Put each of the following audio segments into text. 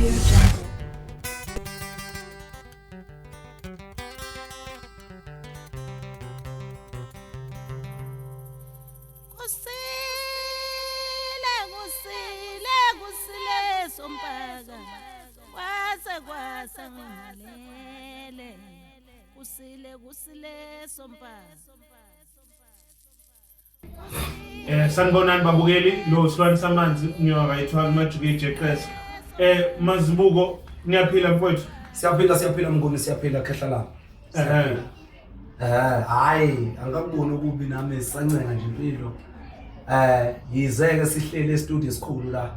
Kusile sompaka kwasa ngimelele kusile sompaka. Sanibonani babukeli lo silwane samanzi ngiyawayithwa kumajuke Jeqes. Mazibuko niyaphila mfowethu? Siyaphila mnguni siyaphila khehla la. Hayi angakuboni ukubi nami sisancenga nje impilo. Yizeke sihlele e-studio esikhulu la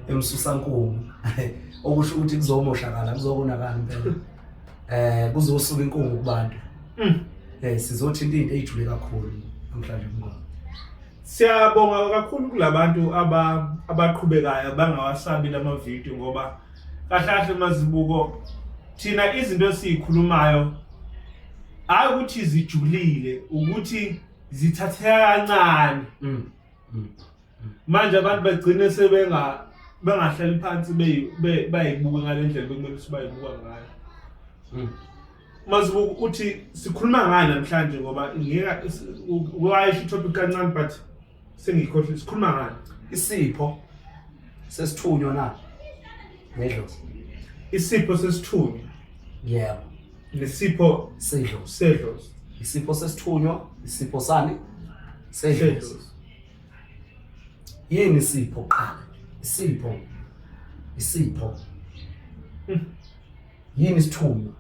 eMsusankungu. Okusho ukuthi kuzomoshakala kuzokonakala impela. Kuzosuka inkungu kubantu. Sizothinta into ejule kakhulu namhlanje mnguni. Siyabonga kakhulu kulabantu abaqhubekayo bangawasabi lama video ngoba kahle Mazibuko thina izinto esikhulumayo hayi ukuthi zijulile ukuthi zithatheka kancane. Manje abantu bagcine bengahlali phansi bayibuka ngalendlela bekumele sibayibuka ngayo. Mazibuko uthi sikhuluma ngani namhlanje ngoba ngeke wayisho topic kancane but sengikhohle sikhuluma ngani? Isipho sesithunywa na nedlozi. Isipho sesithunywa. Yebo. Nesipho sedlozi. Isipho sesithunywa, isipho sani? Sedlozi. Yini isipho qala? Isipho. Yini isithunywa?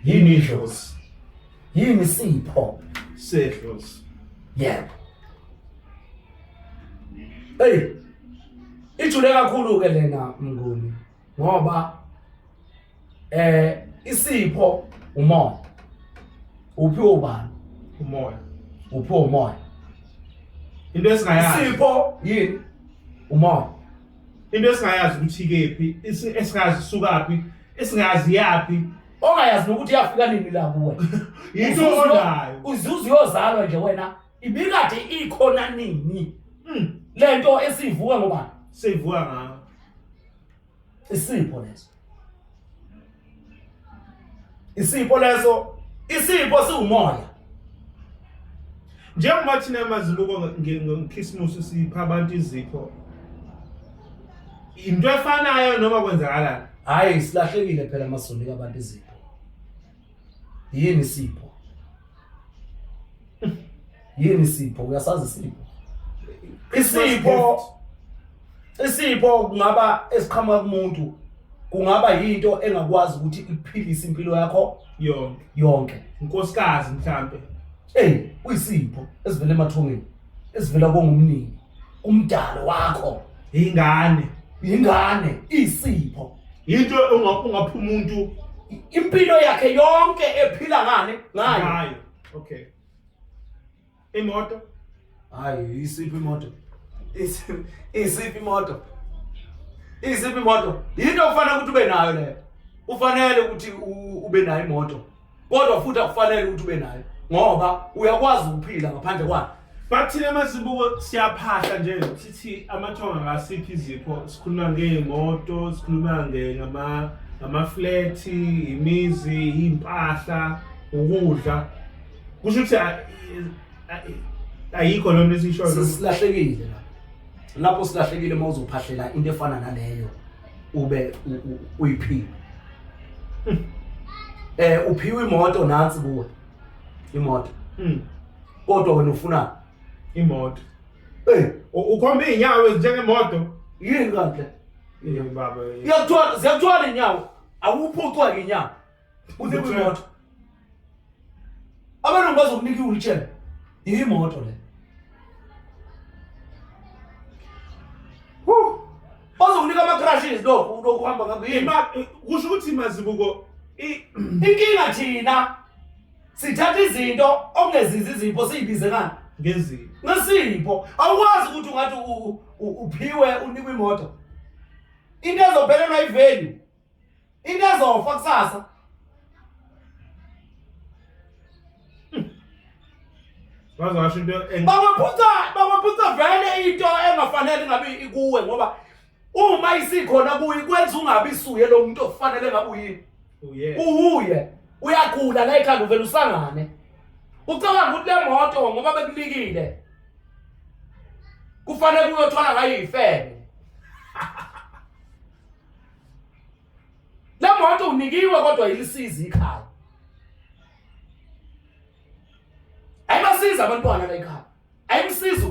Yini idlozi? Yini isipho? Sedlozi. Yebo. Ijule kakhulu ke lena mnguni ngoba isipho umoya. Uphiwe ubani? Umoya. Uphiwe umoya. Into esingayazi. Isipho yini? Umoya. Into esingayazi ukuthi kephi, esingazi sukaphi, esingazi yaphi, ongayazi ukuthi yafika nini la kuwe. Yinto onayo. Uzuzu yozalwa nje wena ibikade ikhona nini? Lento esivuka ngoba seyivuka ngayo. Isipho leso siumoya. Njengoba thina Mazibuko ngeChristmas sipha abantu izipho. Into efanayo noma kwenzakalani? Hayi silahlekile phela amasonto kabantu izipho. Yini isipho? Yini isipho? Uyasazi isipho? Isipho kungaba esiqhamuka kumuntu, kungaba yinto engakwazi ukuthi ikuphilise impilo yakho yonke. Unkosikazi mhlambe. Uyisipho esivela emathongeni, esivela kongumnini, umdalo wakho, ingane, isipho. Into ungapha umuntu impilo yakhe yonke ephila ngayo. Okay. Imoto? Hayi, isiphi imoto? Isiphi imoto? Into kufanele ukuthi ube nayo le. Ufanele ukuthi ube nayo imoto. Kodwa futhi akufanele ukuthi ube nayo ngoba uyakwazi ukuphila ngaphandle kwayo. Bathina Mazibuko siyaphahla nje sithi amathonga ngasiphi izipho, sikhuluma ngeemoto, sikhuluma ngama-flat, imizi, impahla, ukudla. Kusho ukuthi ayikho lona esishoyo. Silahlekile lapho silahlekile mawuzophahlela into efana naleyo ube uyiphila. Uphiwe imoto nansi kuwe. Imoto. Kodwa wena ufuna imoto. Ukhomba inyawo ezinjengemoto. Yini kanti? Yini baba? Ziyakuthwala inyawo. Awuphucwa inyawo. Unikwe imoto. Abantu bazokunika i-wheelchair. Imoto le. Bazokunika ama-crashes lokho ukuhamba ngabe. Kusho ukuthi Mazibuko inkinga thina sithatha izinto ongezizi izipho siyibize ngani? Ngesipho. Awukwazi ukuthi ungathi uphiwe unikwe imoto. Into ezophelelwa ivalue. Into ezofa kusasa. Bazasho into bangaphutha vele into engafanele ngabe ikuwe ngoba uma isikhona kuyi kwenza ungabi suye lo muntu ofanele ngabe uyini uye uyagula la ekhanda uvela usangane ucabanga ukuthi le moto ngoba bekulikile kufanele uyothwala ngayo ifene la moto unikiwe kodwa yilisiza ikhaya ayibasiza abantwana la ekhaya ayimsiza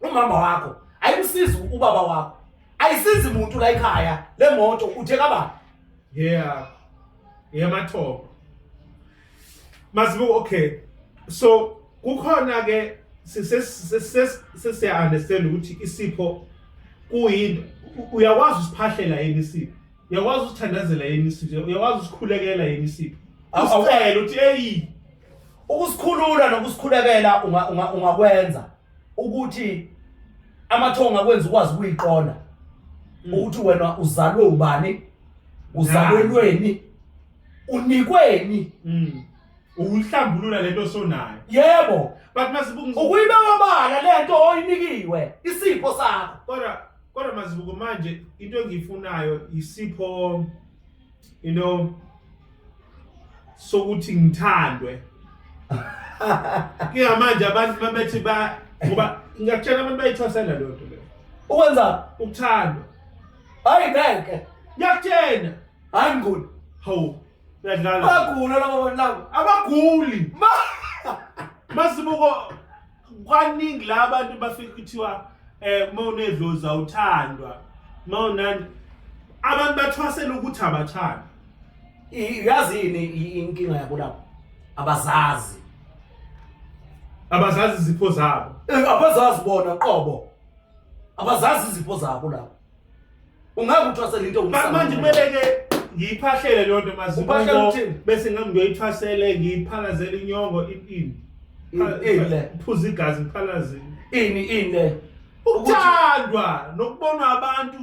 umama wakho ayimsiza ubaba wakho ayisizi umuntu la ekhaya le moto uthe kabani mathoba Mazibuko okay so kukhona ke sesiya understand ukuthi isipho kuyini uyakwazi usiphahlela yini isipho uyakwazi usithandazela yini isipho uyakwazi usikhulekela yini isipho awucela uthi hey ukusikhulula nokusikhulekela ungakwenza ukuthi amathonga kwenza ukwazi ukuyiqonda ukuthi wena uzalwe ubani uzalwelweni unikweni uhlambulula lento sonayo yebo but Mazibuko ukuyibeka bala lento oyinikiwe isipho sakho kodwa Mazibuko manje into engiyifunayo isipho sokuthi ngithandwe ngamanje abantu babethi ngoba ngiyakutshela abantu bayithwasela lo nto le ukwenza ukuthandwa hayi ngeke ngiyakutshela hayi nguni hawu uyadlala bagula labo bantu labo abaguli Mazibuko kwaningi la abantu bafika kuthiwa mawunedlozi awuthandwa mawunani abantu bathwasela ukuthi abathanda yazini inkinga yabo lapho abazazi izipho zabo abazazi bona qobo abazazi izipho zabo lapho ungeke uthwasele into manje kumele ke ngiyiphahlele le nto Mazibuko bese ngami ngiyoyithwasele ngiyiphalazele inyongo ini phuza igazi ngiphalazele ini le ukuthandwa nokubonwa abantu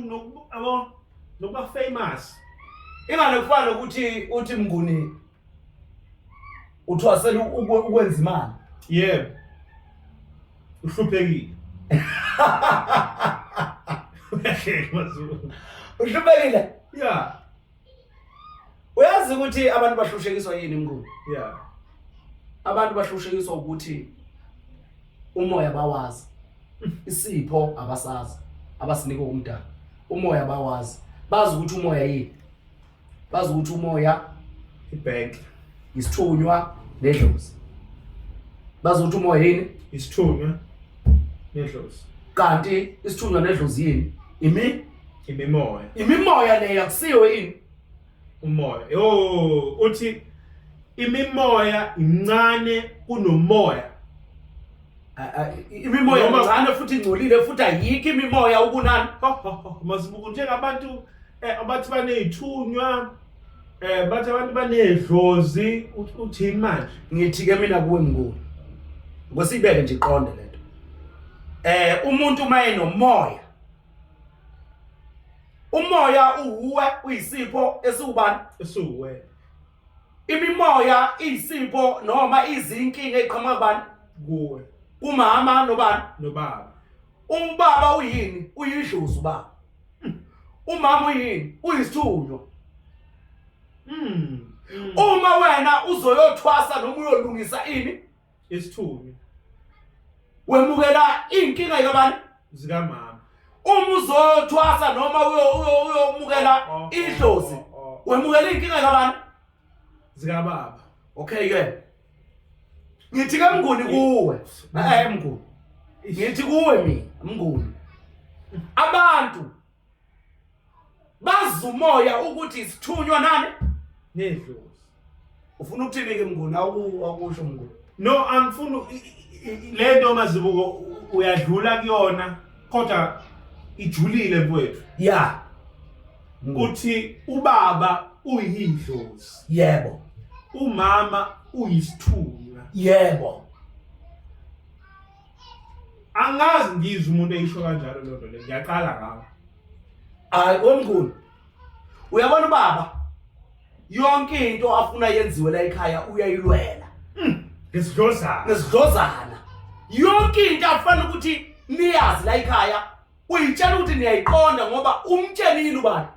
nokuba famous ingane kufana ukuthi uthi Mnguni uthwasela ukwenza imali yebo uhluphekile uhluphekile yeah uyazi ukuthi abantu bahlushekiswa yini Mnguni yeah abantu bahlushekiswa ukuthi umoya bawazi isipho abasazi abasinika umdala umoya bawazi bazi ukuthi umoya yini bazi ukuthi umoya ibank isithunywa nedlozi bazi ukuthi umoya yini isithunywa nedlozi kanti isithunywa nedlozi yini imimoya leyo akusiyo yini umoya uthi imimoya incane kunomoya imimoya incane futhi ingcolile futhi ayikho imimoya ukunani Mazibuko njengabantu abathi banezithunywa bathi abantu banedlozi uthi manje ngithi ke mina kuwe Mnguni ngosibeke nje iqonde lento umuntu maye nomoya umoya uwe uyisipho esiubani esiuwe imimoya iyisipho noma izinkinga eziqhamuka kubani kuwe umama nobaba ubaba uyini uyidlozi ubaba umama uyini uyisithunywa uma wena uzoyothwasa noma uyolungisa ini isithunywa wemukela inkinga yabani zikamama uma uzothwasa noma uyomukela idlozi wemukela inkinga yabani zikababa okay ke ngithi ke Mnguni kuwe Mnguni ngithi kuwe mina Mnguni abantu bazumoya ukuthi isithunywa nani nedlozi ufuna ukuthini ke Mnguni akusho Mnguni no angifuni lento Mazibuko uyadlula kuyona kodwa ijulile mfowethu yeah uthi ubaba uyidlozi yebo umama uyisithunywa yebo angazi ngizwe umuntu eyisho kanjalo lo nto le ngiyaqala ngawo hayi Mnguni uyabona ubaba yonke into afuna yenziwe la ekhaya uyayilwela ngesidlozana yonke into afana ukuthi niyazi la ekhaya uyitshela ukuthi niyayiqonda ngoba umtshelile ubani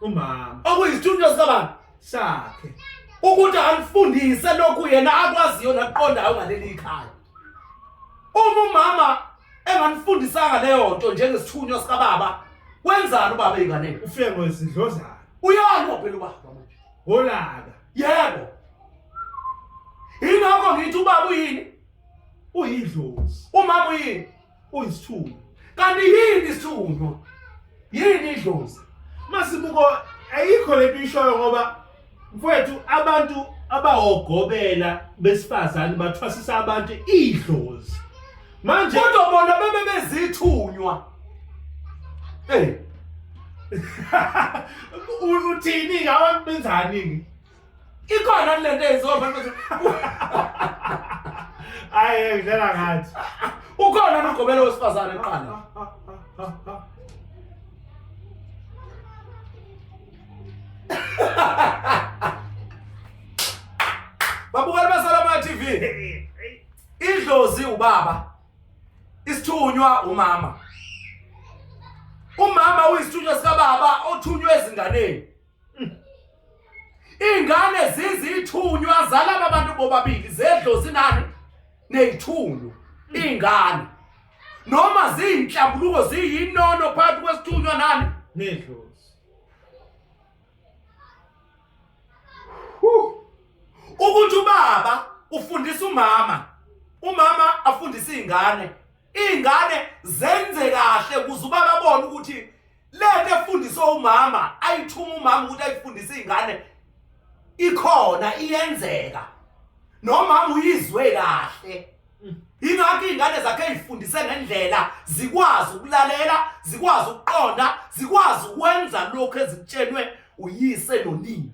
umama okuyisithunywa sikabani sakhe ukuthi alifundise lokhu yena akwaziyo naqondayo ngaleli ikhaya. Uma umama enganifundisanga leyo nto njengesithunywa sikababa wenzani ubaba ingane? ufike ngosidlozana Uyalwa phela ubaba manje. holaka Yebo. Ingakho ngithi ubaba uyini? uyidlozi Umama uyini? uyisithunywa Kanti yini isithunywa? Yini idlozi? masibuko ayikho lento ishoyo ngoba mfowethu abantu abahogobela besifazane bathwasisa abantu idlozi manje Kodwa bona bebe bezithunywa. uthini ngabantu benzani Ikhona lento eyizoba hayi ngidala ngathi ukhona nogobela wesifazane eqala. Babukela basalama TV. Idlozi ubaba. Isithunywa umama. Umama uyisithunywa sikababa othunywe ezinganeni. Ingane zizithunywa zalaba bantu bobabili zedlozi nani nezithunywa. Ingane noma ziyinhlambuluko ziyinono phakathi kwesithunywa nani nedlozi ukuthi ubaba ufundisa umama afundisa ingane zenze kahle ukuze ubaba abone ukuthi lento efundiswa umama ayithuma umama ukuthi ayifundise ingane ikhona iyenzeka noma uyizwe kahle. Ingakho ingane zakhe ezifundise ngendlela zikwazi ukulalela, zikwazi ukuqonda, zikwazi ukwenza lokho ezitshelwe uyise nonina.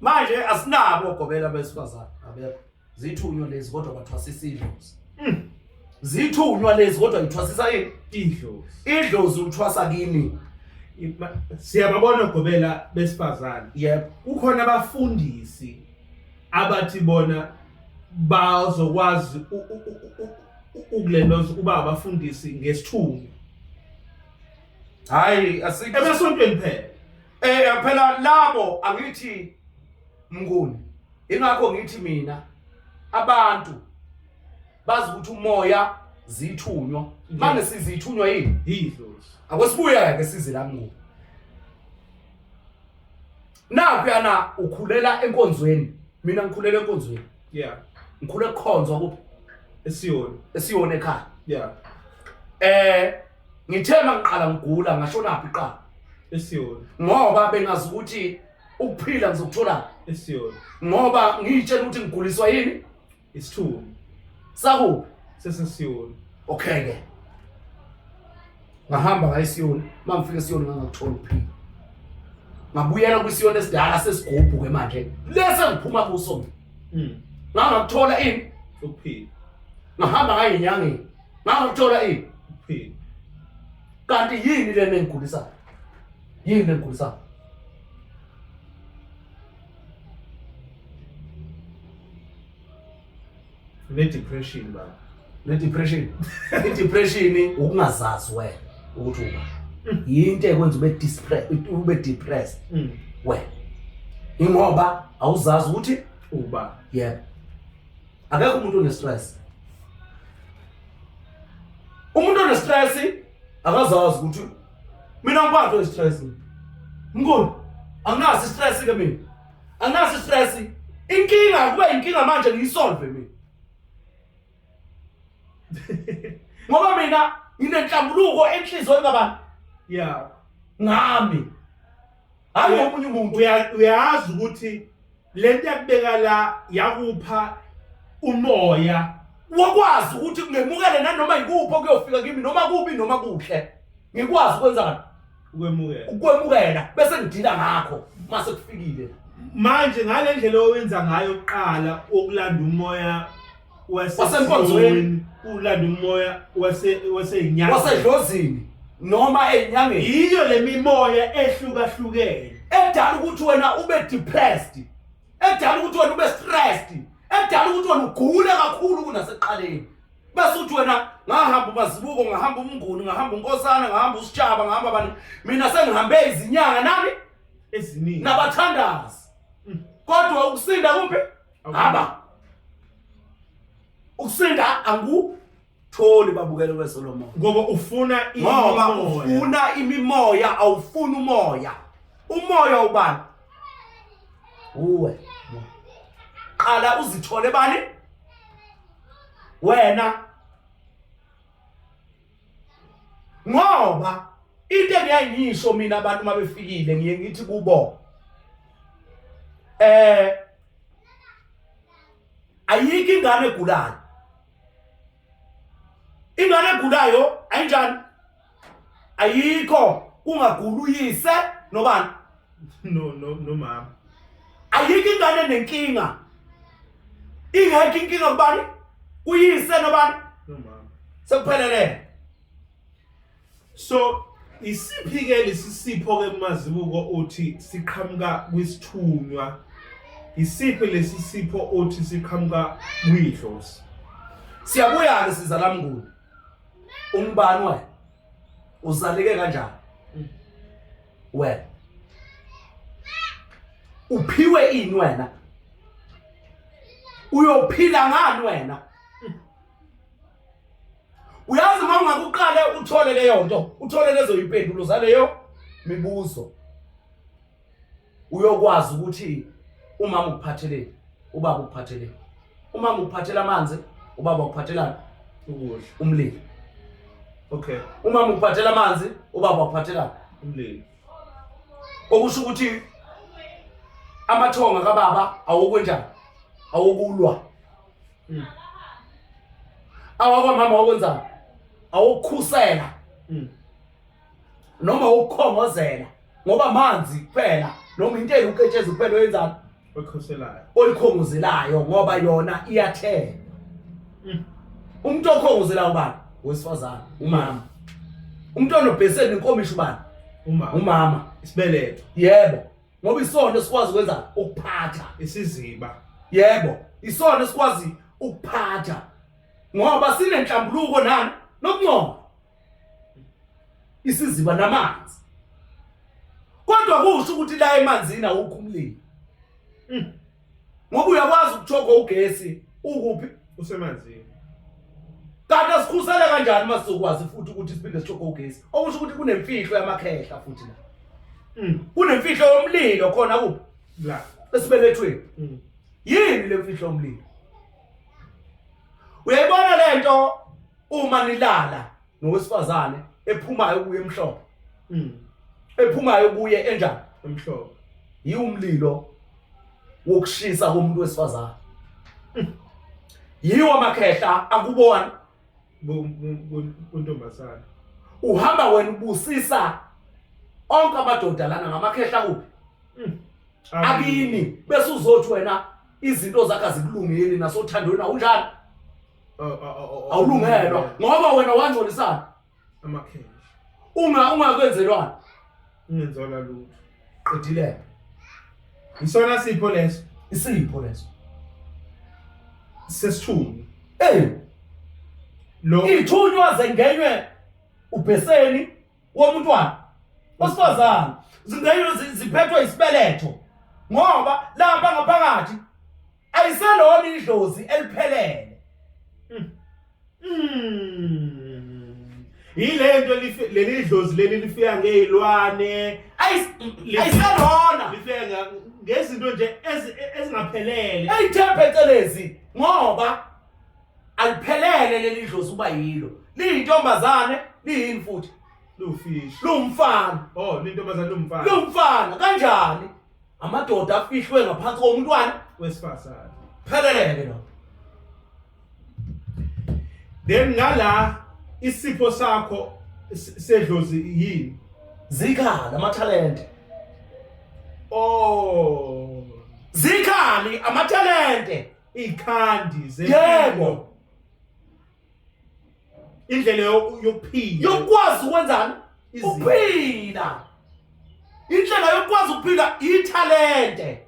Manje asinabo ogobela besifazane abekho. Zithunywa lezi kodwa bathwasisa idlozi. Zithunywa lezi kodwa ithwasisa yini? idlozi Idlozi uthwasa kini. siyababona ogobela besifazane Yebo. kukhona abafundisi abathi bona bazokwazi ukulendoza kuba abafundisi ngesithunywa Hayi asikho emasontweni phela phela labo angithi mnguni. Ingakho ngithi mina abantu bazi ukuthi umoya zithunywa. Manje sizithunywa yini? idlozi Akwesibuya ke size la mnguni. Naphi yana ukhulela enkonzweni. Mina ngikhulela enkonzweni. yeah Ngikhule kukhonzwa kuphi? esiyona ekhaya. yeah Ngithema ngiqala ngigula ngashona phi iqala. esiyona Ngoba bengazi ukuthi ukuphila ngizokuthola. esiyona Ngoba ngiyitshela ukuthi ngiguliswa yini? isithunywa Sakuphi? sesiyona Okay ke. Ngahamba ngayisiyoni, mangifika esiyoni ngangakuthola ukuphila. Ngabuyela kwisiyoni esidala sesigubhu ke manje. Lese ngiphuma kuso. Ngangakuthola ini? ukuphila Ngahamba ngayinyangeni. Ngangakuthola ini? ukuphila Kanti yini lena engigulisayo? Yini engigulisayo? ne-depression baba Ne-depression. I-depression ukungazazi wena ukuthi uba yinto ekwenza ube depressed wena. Ingoba awuzazi ukuthi uba yebo. Akekho umuntu one-stress. Umuntu one-stress akazazi ukuthi mina ngiphathwe i-stress. Mnguni, anginaso i-stress ke mina. Anginaso i-stress. Inkinga kube inkinga manje ngiyisolve mina. Ngoba mina nginenhlambuluko enhlizweni kabantu. yeah Ngami. Hayi omunye umuntu. uyazi ukuthi lento yakubeka la yakupha umoya Wakwazi ukuthi kungemukele nanoma yikuphi okuyofika kimi noma kubi noma kuhle. Ngikwazi ukwenzani? Ukwemukela bese ngidila ngakho mase kufikile. Manje ngale ndlela owenza ngayo kuqala okulanda umoya wasenkonzweni, ulanda umoya waseyinyanga wasedlozini noma enyangeni. Yiyo le mimoya ehlukahlukene Edala ukuthi wena ube depressed. Edala ukuthi wena ube stressed. edala ukuthi wena ugule kakhulu kunaseqaleni bese uthi wena ngahamba uMazibuko ngahamba uMnguni ngahamba uNkosana ngahamba uSitshaba ngahamba bani mina sengihambe izinyanga nami eziningi nabathandazi kodwa ukusinda kuphi haba ukusinda angutholi babukele kweSolomon ngoba ufuna imimoya awufuna umoya ubani uwe qala uzithole bani wena ngoba into engiyayisho mina abantu mabefikile ngiye ngithi kubo ayikho ingane egulayo ayinjani ayikho kungagula uyise nobani no mama ayikho ingane nenkinga ingekho inkinga kubani uyise nobani no mama sekuphelele so isiphi ke lesisipho ke Mazibuko uthi siqhamuka kwisithunywa isiphi lesisipho uthi siqhamuka kwidlozi siyabuya ke siza laMnguni umbani wena uzaleke kanjani wena uphiwe ini wena uyophila ngani wena uyazi uma ungakuqale uthole leyo nto uthole lezo impendulo zaleyo mibuzo uyokwazi ukuthi umama ukuphatheleni ubaba ukuphatheleni umama ukuphathela amanzi ubaba ukuphathelana ukudla umlilo okay umama ukuphathela amanzi ubaba ukuphathelana umlilo okusho ukuthi amathonga kababa awokwenjani awokulwa awakwamama wakwenzani awukhusela noma ukukhongozela ngoba amanzi kuphela noma into eluketshezi kuphela oyenzani okhoselayo olikhongozelayo ngoba yona iyathela umuntu okhongozelayo ubani wesifazana umama umuntu onobheseni inkomisho ubani umama isibeletho yebo ngoba isona sikwazi ukwenza ukuphatha isiziba yebo isona sikwazi ukuphatha ngoba sinenhlambuluko nani nokuncoma isiziba namanzi kodwa kusho ukuthi la emanzini awukho umlilo ngoba uyakwazi ukuthoka ugesi ukuphi usemanzini kanti asikhusele kanjani masizokwazi futhi ukuthi siphinde sithoka ugesi okusho ukuthi kunemfihlo yamakhehla futhi la kunemfihlo yomlilo khona kuphi la esibelethweni yini lemfihlo yomlilo uyayibona lento uma nilala nowesifazane ephumayo kuye emhlophe ephumayo kuye enjani emhlophe yiumlilo wokushisa komuntu wesifazane yiwo amakhehla akubona buntombazana uhamba wena ubusisa onke amadoda lana ngamakhehla kuphi akini bese uzothi wena izinto zakhe azikulungeli nasothandweni awunjani awulungelwa ngoba wena wangcolisana amakhehla ungakwenzelwani ungenzelwa lutho qedile isona sipho leso isipho leso sesithunyi lo ithunywa zengenywe ubheseni womuntwana osifazana zingenywe ziphethwe isibeletho ngoba lapha ngaphakathi ayiselona idlozi eliphelele yilento leli dlozi leli lifika ngezilwane ayiselona lifika ngezinto nje ezingaphelele eyithephecelezi ngoba aliphelele leli dlozi uba yilo liyintombazane liyini futhi lufish lumfana lintombazane lumfana kanjani amadoda afihlwe ngaphansi komuntwana wesifazane pheleleke lo then ngala isipho sakho sedlozi yini zikhala amathalente zikhali amathalente ikhandi yebo indlela yokuphila yokwazi ukwenzani ukuphila indlela yokwazi ukuphila ithalente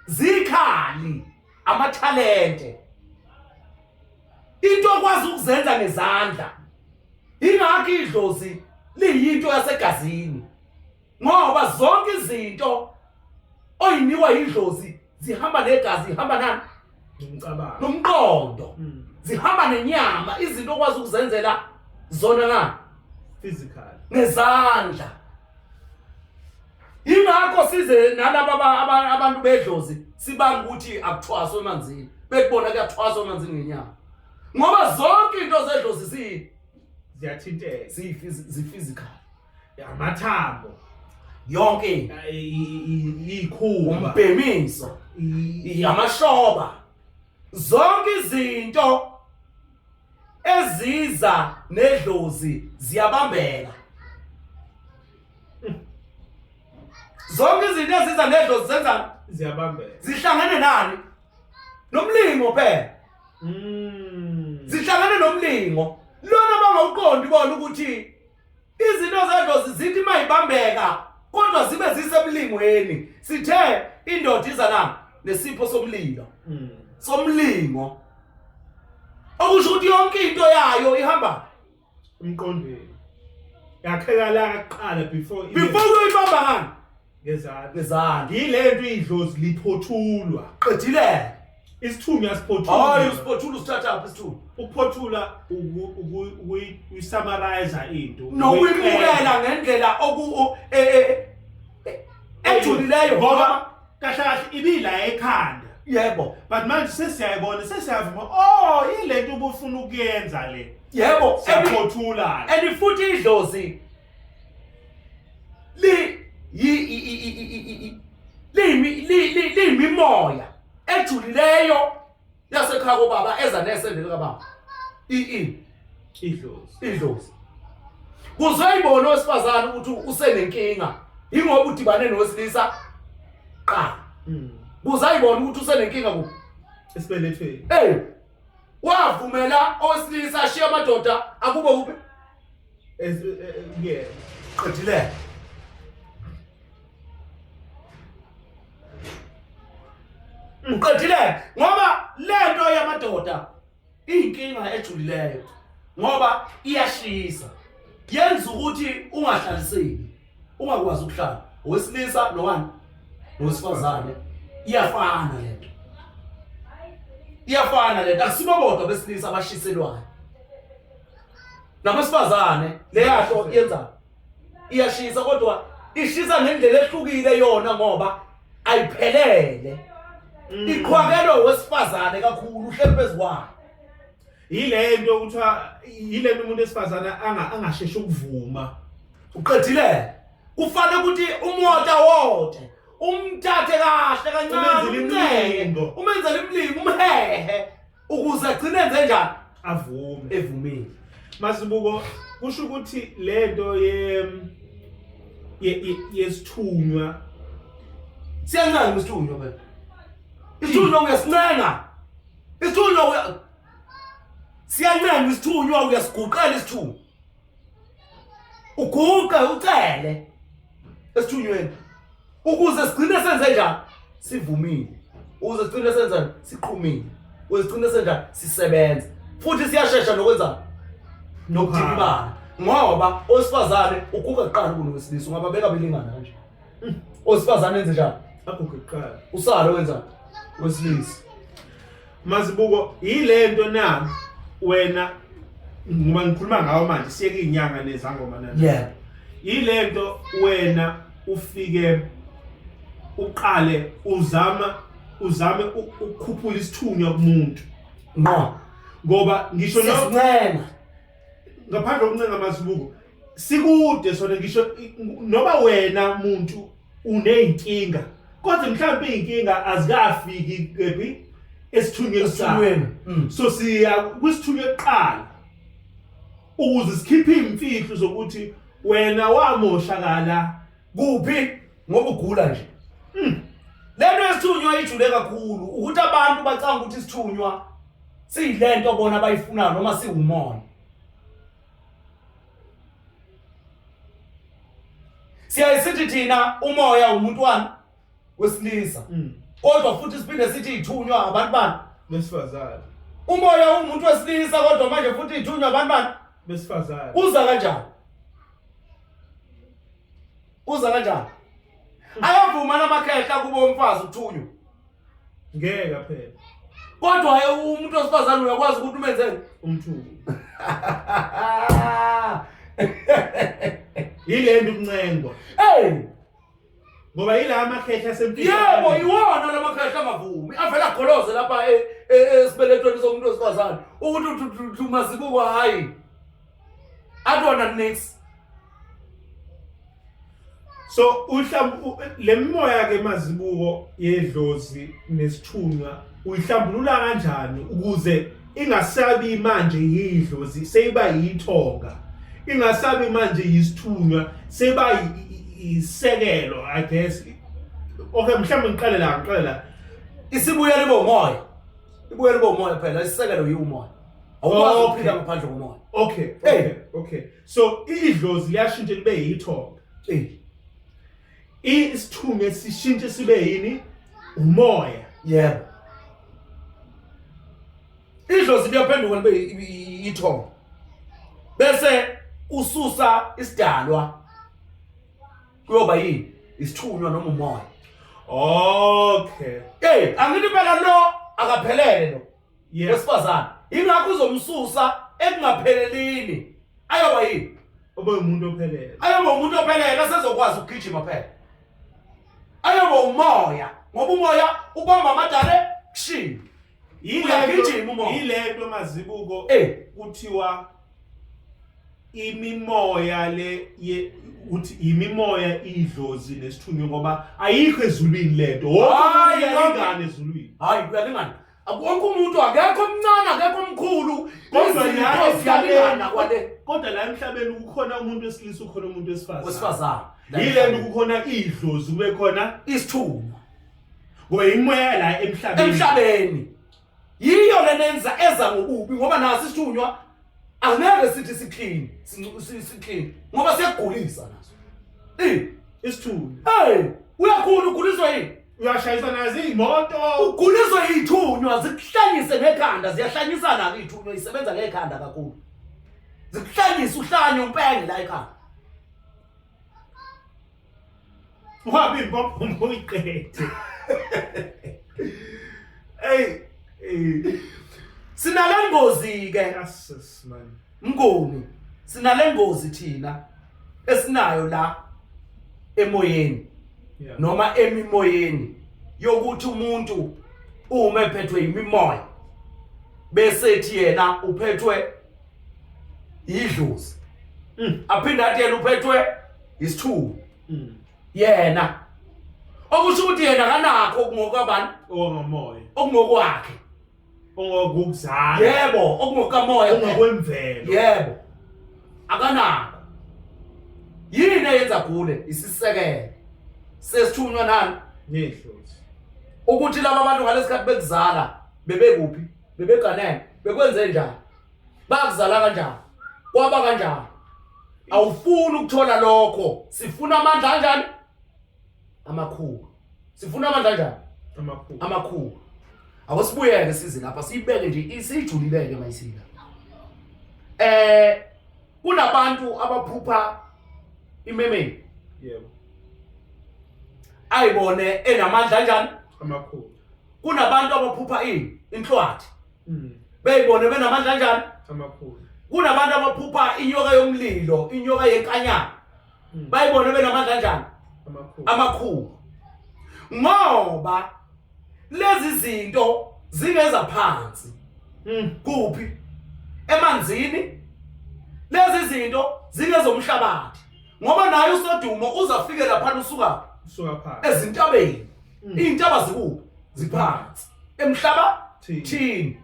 zikhali amathalente into okwazi ukuzenza ngezandla ingakho idlozi liyinto yasegazini ngoba zonke izinto oyinikwa idlozi zihamba negazi ihamba nani nomqondo zihamba nenyama izinto okwazi ukuzenzela zona na physical ngezandla ingakho size nalabo abantu bedlozi sibanga ukuthi akuthwaswe emanzini bekubona kuyathwaswa emanzini ngenyama ngoba zonke into zedlozi ziyathinteka zi-physical amathambo yonke ikhumba umbhemiso yamashoba zonke izinto eziza nedlozi ziyabambela zonke izinto eziza nedlozi zenza ziyabambela zihlangene nani nomlingo phela zihlangene nomlingo lona bangawuqondi bona ukuthi izinto zedlozi zithi mayibambeka kodwa zibe zisemlingweni sithe indoda iza na nesipho somlilo somlingo okusho ukuthi yonke into yayo ihamba umqondweni yakheka la kuqala before uyibamba ngani ngezandla yilento idlozi liphothulwa qedile isithunywa siphothulwa hayi usiphothula usithatha uphi isithunywa ukuphothula ukusummarize into nokuyimukela ngendlela ejulileyo ngoba kahle kahle ibila ekhanda yebo but manje sesiyayibona sesiyavuma ilento ubufuna ukuyenza le yebo siyaphothula and futhi idlozi liyimimoya ejulileyo yasekhaya kobaba eza nesendele kababa idlozi kuzoyibona owesifazane ukuthi usenenkinga ingoba udibane nowesilisa qa kuzayibona ukuthi usenenkinga kuphi esibelethweni wavumela owesilisa ashiya amadoda akube kuphi yeah qedile uqedile ngoba lento yamadoda inkinga ejulileyo ngoba iyashisa yenza ukuthi ungahlaliseki ungakwazi ukuhlala owesilisa nowesifazane iyafana lento akusibobodwa besilisa abashiselwayo nabesifazane leyahlo yenza iyashisa kodwa ishisa ngendlela ehlukile yona ngoba ayiphelele iqhwakelwe wesifazane kakhulu uhleli phezukwayo yilento ukuthiwa yilento umuntu esifazana angasheshi ukuvuma uqedile kufanele ukuthi umota wonke umthathe kahle kancane umenzele imlingo umhehe ukuze agcine enze njani evumile masibuko kusho ukuthi lento yesithunywa siyancane isithunywa phela isithunywa uyasincenga isithunywa siyancane isithunywa uyasiguqela isithunywa uguqe ucele esithunyweni ukuze sigcine senze njani sivumile ukuze sigcine senze siqhumile ukuze sigcine senze njani sisebenza futhi siyashesha nokwenza nokudibana ngoba owesifazane uguqa kuqala kunowesilisa ungababeka belingana kanje owesifazane enze njani aguqa kuqala usale wenza wesilisa masibuko yilento na wena ngoba ngikhuluma ngawo manje siyeke inyanga nezangoma nana yilento wena ufike uqale uzame ukukhuphula isithunywa kumuntu ngoba ngisho ngaphandle kokuncenga masibuko sikude sona ngisho noba wena umuntu uneyinkinga kodwa mhlawumbe inkinga azikafiki kephi esithunyweni sakho so siya kwisithunywe eqala ukuze sikhiphe imfihlo zokuthi wena wamoshakala kuphi ngoba ugula nje lento yesithunywa ijule kakhulu ukuthi abantu bacanga ukuthi isithunywa siyilento bona abayifunayo noma siwumoya siyayisithi thina umoya umuntu wesilisa kodwa futhi siphinde sithi ithunywa abantu bani besifazane umoya umuntu wesilisa kodwa manje futhi ithunywa abantu bani besifazane uza kanjani ayavuma namakhehla kubo umfazi uthunywa ngeke phela kodwa umuntu wesifazane uyakwazi ukuthi umenzeni umthuko yilento ukuncengwa ngoba yila amakhehla sempilo yebo iwona lamakhehla amavumi avela goloze lapha esibelethweni somuntu wesifazane ukuthi uMazibuko hayi adona next so lemimoya ke Mazibuko yedlozi nesithunywa uyihlambulula kanjani ukuze ingasabi manje yidlozi seyiba yithonga ingasabi manje yisithunywa seba isekelo I guess okay mhlawumbe ngiqale la isibuyela ibomoya phela isekelo yiumoya awukwazi ukuphila ngaphandle komoya okay so idlozi liyashintsha libe yithonga isithunywa sishintshe sibe yini umoya yebo idlozi liyaphenduka libe ithonga bese ususa isidalwa kuyoba yini isithunywa noma umoya okay angithi phela lo akaphelele lo yeah wesifazane ingakho uzomsusa ekungaphelelini ayoba yini umuntu ophelele asezokwazi ukugijima phela ayoba umoya ngoba umoya ubamba amadale kushini uyagijima umoya yilento Mazibuko kuthiwa imimoya le uthi imimoya idlozi nesithunywa ngoba ayikho ezulwini lento hayi ingane ezulwini uyalingana wonke umuntu akekho omncane akekho omkhulu kodwa la emhlabeni kukhona umuntu wesilisa ukhona umuntu wesifazane yilento kukhona idlozi kube khona isithunywa ngoba imoya la emhlabeni yiyo lenenza eza ngobubi ngoba nasi isithunywa angeke sithi siklini ngoba siyagulisa naso isithunywa uyakhula uguliswa yini uyashayisa nazo imoto uguliswa yithunywa zikuhlanyise ngekhanda ziyahlanyisana ke ithunywa isebenza ngekhanda kakhulu zikuhlanyisa uhlanye umpenge la ekhanda wabi impopho uyiqede sinalengozi ke yes man Mnguni sinalengozi thina esinayo la emoyeni noma emimoyeni yokuthi umuntu uma ephethwe imimoya bese ethi yena uphethwe idlozi aphinda athi yena uphethwe isithunywa yena okusho ukuthi yena kanakho okungokabani ongomoya okungokwakhe ongokuzala yebo okungokamoya ongokwemvelo yebo akanakho yini eyenza gule isisekelo sesithunywa nani nedlozi ukuthi laba bantu ngalesikhathi bekuzala bebekuphi bebeganene bekwenze njani bakuzala kanjani kwaba kanjani awufuni ukuthola lokho sifuna amandla kanjani amakhulu sifuna amandla kanjani amakhulu awusibuyeke sizi lapha sibeke nje isijulileke mayisika kunabantu abaphupha imemeni yebo ayibone enamandla kanjani amakhulu kunabantu abaphupha inhlwathi beyibone benamandla kanjani amakhulu kunabantu abaphupha inyoka yomlilo inyoka yenkanyana bayibone benamandla kanjani amakhulu ngoba lezi zinto zingeza phansi kuphi emanzini lezi zinto zingezomhlabathi ngoba naye uSodoma uzafike lapha usuka phansi ezintabeni izintaba zikuphi ziphansi emhlabathini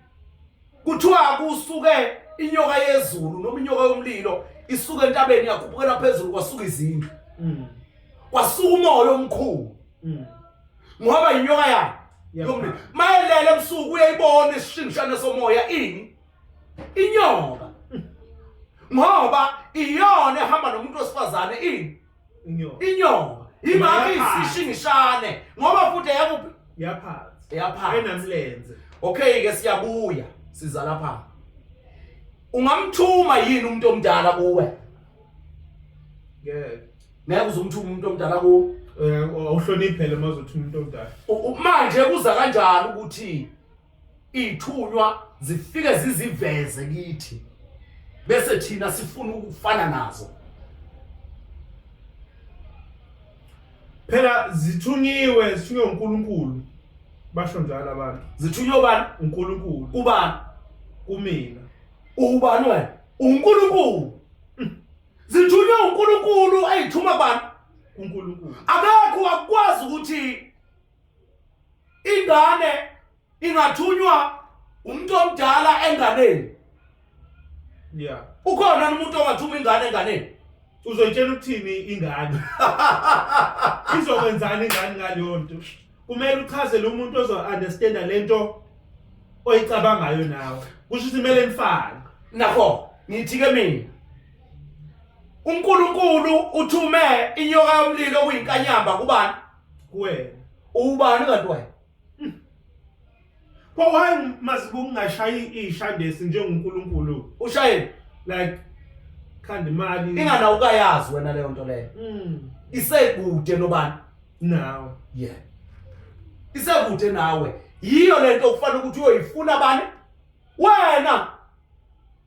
kuthiwa kusuke inyoka yezulu noma inyoka yomlilo isuka entabeni yakhuphukela phezulu kwasuka izindlu kwasuka umoya omkhulu ngoba inyoka yakhe yomlilo mayelele ebusuku uyayibona isishingishane somoya inyoka ngoba iyona ehamba nomuntu wesifazane inyoka ingakho isishingishane ngoba futhi yakuphi yaphansi Yaphansi. enamlenze. Okay ke siyabuya siza lapha. Ungamthuma yini umuntu omdala kuwe? Yeah. Ngeke uzumthuma umuntu omdala kuwe. Uhloniphele mazothi umuntu omdala. Manje kuza kanjani ukuthi ithunywa zifike ziziveze kithi bese thina sifuna ukufana nazo? Phela zithunywe uNkulunkulu. Basho njalo abantu. Zithunywa bani? uNkulunkulu. Kubani? Kumina. Ubani wena? uNkulunkulu. Zithunywa uNkulunkulu ayithuma bani? uNkulunkulu. Akekho akwazi ukuthi ingane ingathunywa umuntu omdala enganeni. Yeah. Ukhona umuntu ongathuma ingane enganeni? Uzoyitshela ukuthini ingane? Izokwenzani ingane ngaleyo nto? Kumele uchazele umuntu ozo-understand lento oyicabangayo nawe. Kusho ukuthi kumele nifane. Nakho ngithi ke mina uNkulunkulu uthume inyoka yomlilo kuyinkanyamba kubani? Kuwena. Ubani kanti wena? Pho why masibungashayi ishandesi njengoNkulunkulu? Ushayeni Like khanda imali. ingana ukayazi wena leyo nto leyo. Isekude nobani? Now. Yeah. Isekude nawe. Yiyo lento okufanele ukuthi uyoyifuna bani? Wena.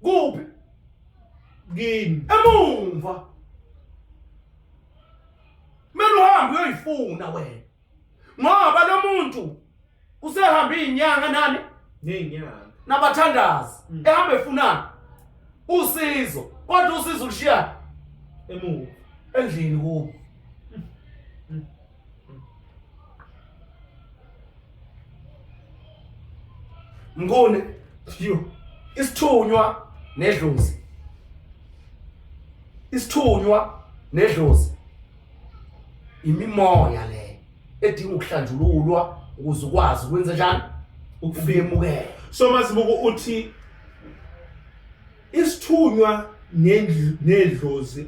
Kuphi? Kini. Emumva. Mele uhambe uyoyifuna wena. Ngoba lo muntu usehamba izinyanga nani? Nenyanga. Nabathandazi. Ehamba efuna usizo. Kodwa usizo lushiya Emuva. endlini kubo. Ngone Yo. isithunywa nedlozi. Isithunywa nedlozi. Imimoya le edinga ukuhlanjululwa ukuze ukwazi ukwenza njani? Ukufemukela. So masibuku uthi isithunywa nedlozi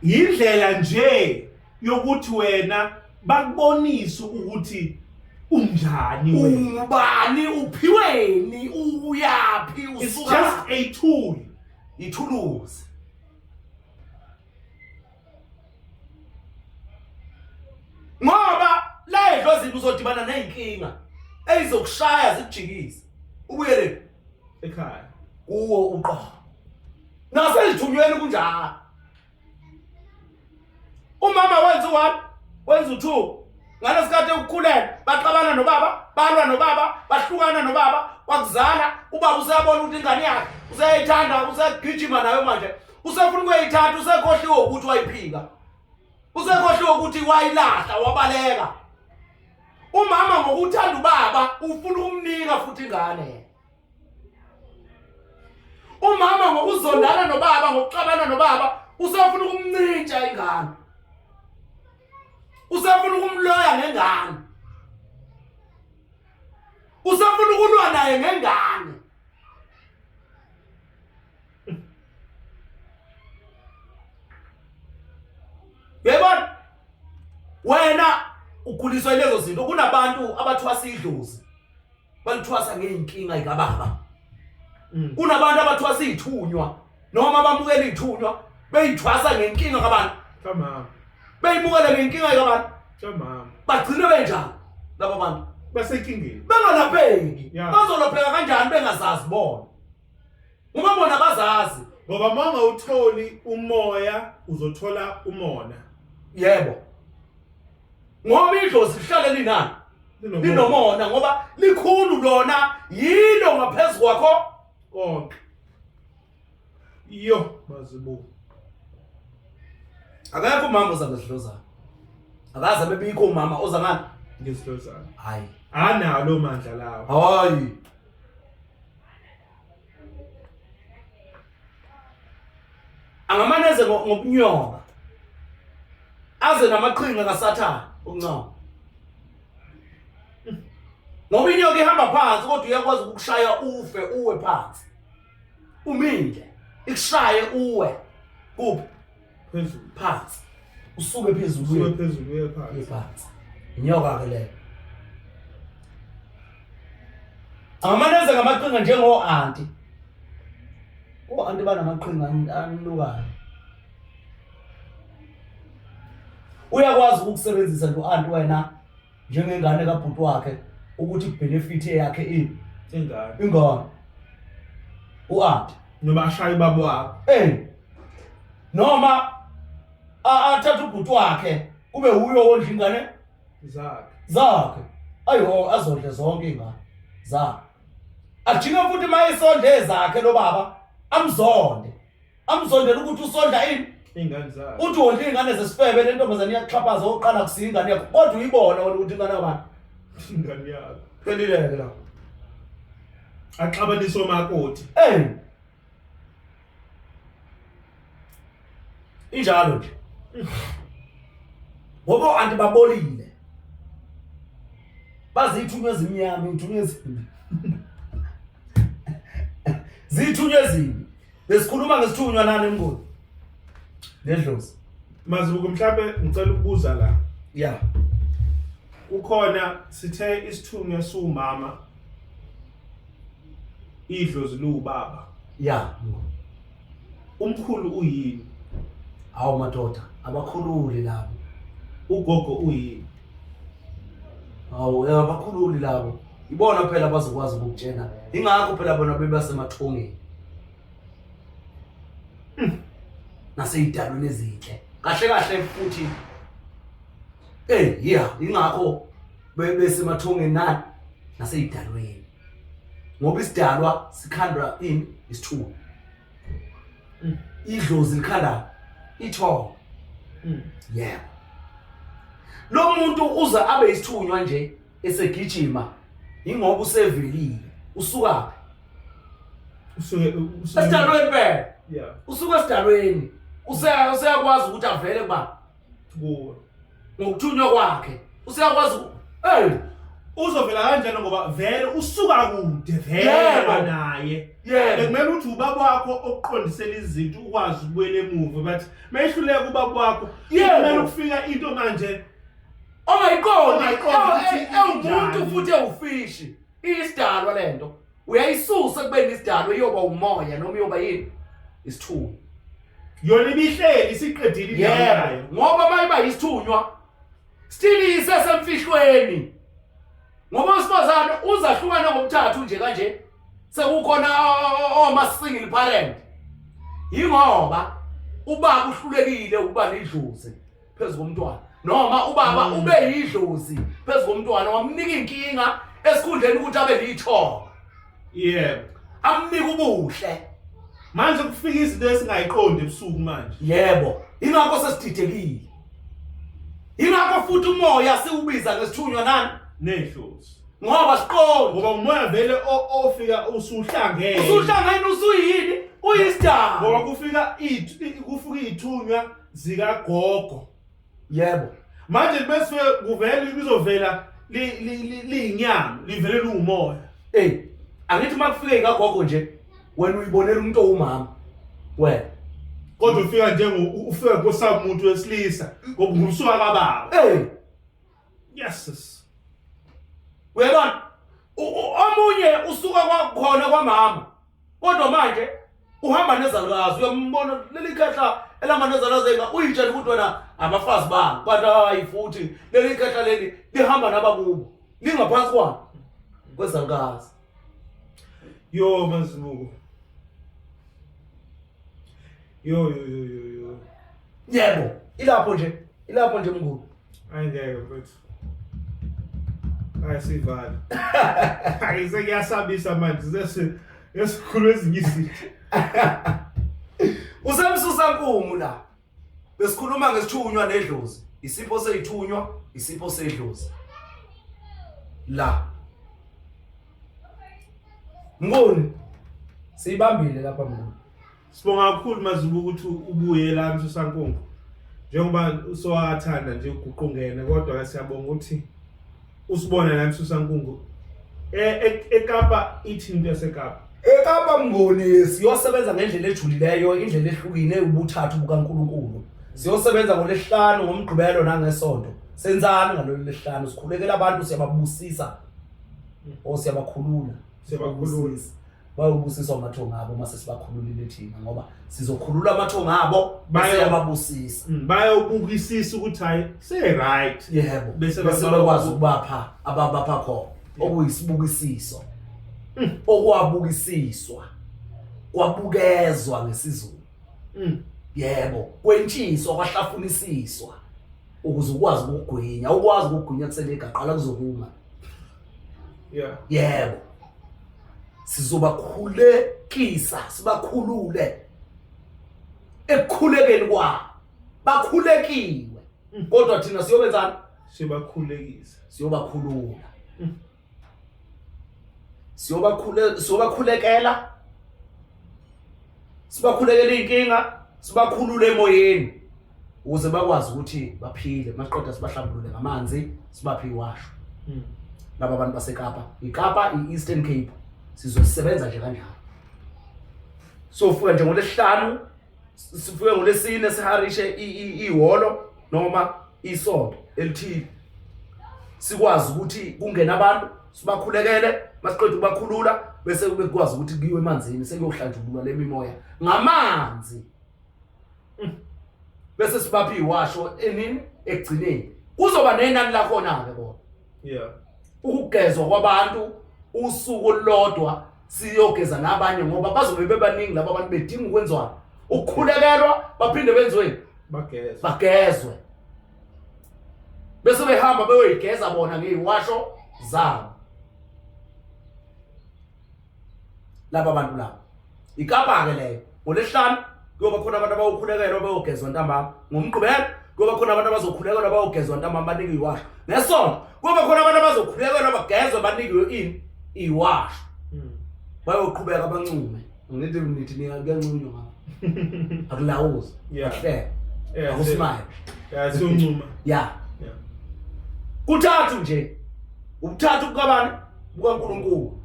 indlela nje yokuthi wena bakubonise ukuthi unjani wena. Ubani uphiweni uyapi It's usuka? just a tool. Ithuluzi. Ngoba la edlozi uzodibana nezinkinga ezizokushaya zikujikise. Ubuyele Ekhaya. kuwo uqobo. Naselithunyweni kunjalo. Umama wenza u1, wenza u2. Ngalesikhathi ukukhulela baxabana nobaba, balwa nobaba, bahlukana nobaba, wakuzala ubaba useyabona ukuthi ingane yakhe useyithanda, usegijima nayo manje. Usefuna ukuyithatha, usekhohliwe ukuthi wayiphika. Usekhohliwe ukuthi wayilahla wabaleka. Umama ngokuthanda ubaba ufuna ukumnika futhi ingane. Umama ngokuzondana nobaba, ngokuxabana nobaba, usefuna ukumncintsha ingane. Usefuna ukumloya ngengane. Usefuna ukulwa naye ngengane. Yebo. Wena ukhuliswa lezo zinto kunabantu abathwasa idlozi. Balithwasa ngeinkinga ikababa. Kunabantu abathwasa izithunywa noma bamukela izithunywa beyithwasa ngenkinga kabantu. Tamam. Beyimukela ngenkinga kabantu. Tamam. Bagcina benjani laba bantu? Basenkingeni. Bengalapheki. Yeah. Bazolopheka kanjani bengazazi bona? Uma bona bazazi. Ngoba manga utholi umoya uzothola umona. Yebo. Ngoba idlozi lihlale linani? Linomona ngoba likhulu lona yilo ngaphezulu kwakho konke. Yo mazibuku. Akekho umama ozangesidlozana. Akaze bebikho umama oza ngani? Ngesidlozana. Hayi. Anawo lo mandla lawo. Hayi. Angamaneze ngokunyonga. Aze namaqhinga kaSathane ukuncoma. Ngoba inyoka ihamba phansi kodwa uyakwazi ukukushaya uwe phansi. Uminde ikushaye uwe kuphi? Phezulu. Phansi. Usuke phezulu Usuke phezulu uye phansi. phansi. Inyoka ke leyo. Angamaneze ngamaqhinga njengo auntie. Auntie banamaqhinga anukayo. Uyakwazi ukusebenzisa lo auntie wena njengengane kabhuti wakhe ukuthi benefit yakhe ingane. Auntie noma ashaya babo wakho. Noma athatha ubhuti wakhe kube huyo wondla ingane zakhe. Ayo azondle zonke ingane zakhe. Ajike futhi mayisondle zakhe lo baba amzondela ukuthi usondla ingane zakhe. Uthi wondla ingane zesifebe lentombazane iyaxhaphaza oqala kusinga ingane yakho kodwa uyibona wena ukuthi ingane yabani ingane yakho. Phelileke la. Axabanisa omakoti. Injalo nje. Ngoba anti babolile. Bazithunywe ezimnyama, uthunywe ezimbi. Zithunywe ezimbi. Besikhuluma ngesithunywa nani emnguni? Ledlozi. Mazibuko mhlawumbe ngicela ukubuza la. Yeah. Ukhona sithe isithunywa sumama. Idlozi luubaba. Yeah. Umkhulu uyini? Hawu madoda, abakhululi labo. Ugogo uyini? Hawu abakhululi labo. Ibona phela bazokwazi ukutshena. Ingakho phela bona bebasemathongeni. Naseyidalweni ezinhle. Kahle futhi. Ingakho besemathongeni nani naseyidalweni. Ngoba isidalwa sikhandwa isithunywa. Idlozi likhanda ithongo. Yeah. Lo muntu uza abe isithunywa nje esegijima ingoba usevelile. Usuka esidalweni phela. Yeah. Usuka esidalweni. Useyakwazi ukuthi avele kuba kuwe. Ngokuthunywa kwakhe. Useyakwazi uzovela kanjani ngoba vele usuka kude vele naye. Bekumele ukuthi ubaba wakho okuqondisela izinto ukwazi ukubuyela emuva but mayehluleka ubaba wakho kumele ukufika into manje umuntu futhi ewufishi isidalwa lento uyayisusa kubeni isidalwa iyoba umoya noma iyoba yini isithunywa yona ibihleli isiqedile yayo ngoba mayiba isithunywa still isesemfihlweni ngoba usifazane uzahlukana ngomthathu nje kanje sekukhona oma single parent ingoba ubaba uhlulekile ukuba nedlozi phezulu komntwana noma ubaba ube yidlozi phezulu komntwana wamnika inkinga esikhundleni ukuthi abe lithonga amnika ubuhle manje kufika izinto esingayiqondi ebusuku manje yebo ingakho sesididekile ingakho futhi umoya siubiza ngesithunywa nani nedlozi ngoba siqonde ngoba umoya vele ofika usuhlangene usuyini uyisidalwa ngoba kufika ithunywa zika gogo yebo manje bese kuvela bizovela liyinyama livele lumoya angithi makufike ikagogo nje wena uyibonela umuntu owumama wena kodwa ufika ufika kosamuntu wesilisa ngoba ngumsuka kababa yes uyabona omunye usuka kwakhona kwamama kodwa manje uhamba nezalukazi uyambona leli khahla elamanezalazenga uyitshela ukuthi wena abafazi bani kanti hayi futhi leli khahla leli lihamba nabakubo lingaphansi kwani kwezalukazi yo mazibuko yo yebo ilapho nje mnguni ayingeke mfethu ayisivala ayise kuyasabisa manje yesikhulu ezinye izinto usemsusa nkumu la besikhuluma ngesithunywa nedlozi isipho seyithunywa isipho sedlozi la mnguni siyibambile lapha mnguni sibonga kakhulu mazibuko ukuthi ubuye la Msusankungu njengoba usowathanda nje uguqungene kodwa siyabonga ukuthi usibona la Msusankungu eKapa ithini yaseKapa eKapa mngoni siyosebenza ngendlela ejulileyo indlela ehlukile ubuthathu bukaNkulunkulu siyosebenza ngolesihlanu ngomgqibelo nangesonto senzani ngalolu lesihlanu sikhulekela abantu siyababusisa siyabakhulula Siyabakhulula. bayobusiswa amathonga abo mase sibakhululile thina ngoba sizokhulula amathonga abo bese yababusisa bayobukisisa ukuthi hayi right yebo bese bakwazi ukubapha ababapha khona okuyisibukisiso okwabukisiswa kwabukezwa ngesizulu yebo kwentshiso kwahlafunisiswa ukuze ukwazi ukugwinya ukwazi ukugwinya kusele igaqala kuzokuma yebo sizobakhulekisa sibakhulule ekukhulekeni kwabo bakhulekiwe kodwa thina siyobenzana sibakhulekisa siyobakhulula siyobakhulekela sibakhulekela inkinga sibakhulule emoyeni ukuze bakwazi ukuthi baphile masiqeda sibahlambulule ngamanzi sibaphe iwasho laba bantu baseKapa iKapa iEastern Cape sizosebenza nje kanjalo sofika nje ngolesihlanu sifike ngolesine siharishe ihholo noma isonto elithile sikwazi ukuthi kungena abantu sibakhulekele masiqeda ukubakhulula bese kube kwazi ukuthi kuyiwe emanzini sekuyohlanjululwa lemimoya ngamanzi bese sibaphi iwasho enini egcineni kuzoba nenani lakhona ke bona ukugezwa kwabantu usuku olodwa siyogeza nabanye ngoba bazobe bebaningi laba abantu bedinga ukwenzwana ukukhulekelwa baphinde benzweni bagezwe bese behamba beyoyigeza bona ngeyiwasho zabo laba bantu laba iKapa ke leyo ngolesihlanu kuyoba khona abantu abayokhulekela bayogezwa ntambama ngomgqibelo kuyoba khona abantu abazokhulekelwa bayogezwa ntambama banikwe iwasho nesonto kuyoba khona abantu abazokhulekelwa bagezwe banikwe ini iwasho bayoqhubeka abancume nithi niyancunywa ngapha akulawuzi ahle akusimaya siyoncuma kuthathu nje ubuthathu bukabani bukaNkulunkulu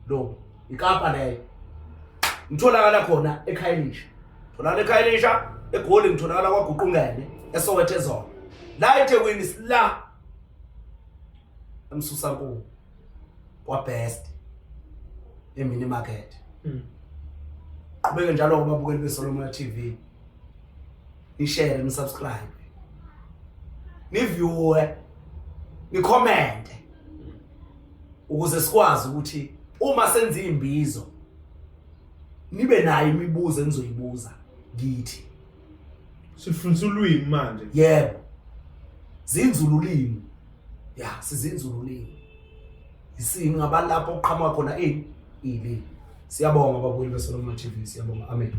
lo iKapa leyo ngitholakala khona eKhayelitsha tholakala eKhayelitsha eGoli ngitholakala kwaGuqungene eSoweto ezona la eThekwini sila emsusankulu kwaBest emini market qhubeke njalo ngababukeli beSolomon TV ni-share ni-subscribe ni-viewe ni-comment ukuze sikwazi ukuthi uma senza imbizo nibe nayo imibuzo enizoyibuza kithi sifundisa ulwimi manje yebo zinzululimi sizinzululimi singabalapho oqhamuka khona ilimi siyabonga ababukeli beSolomon TV siyabonga amen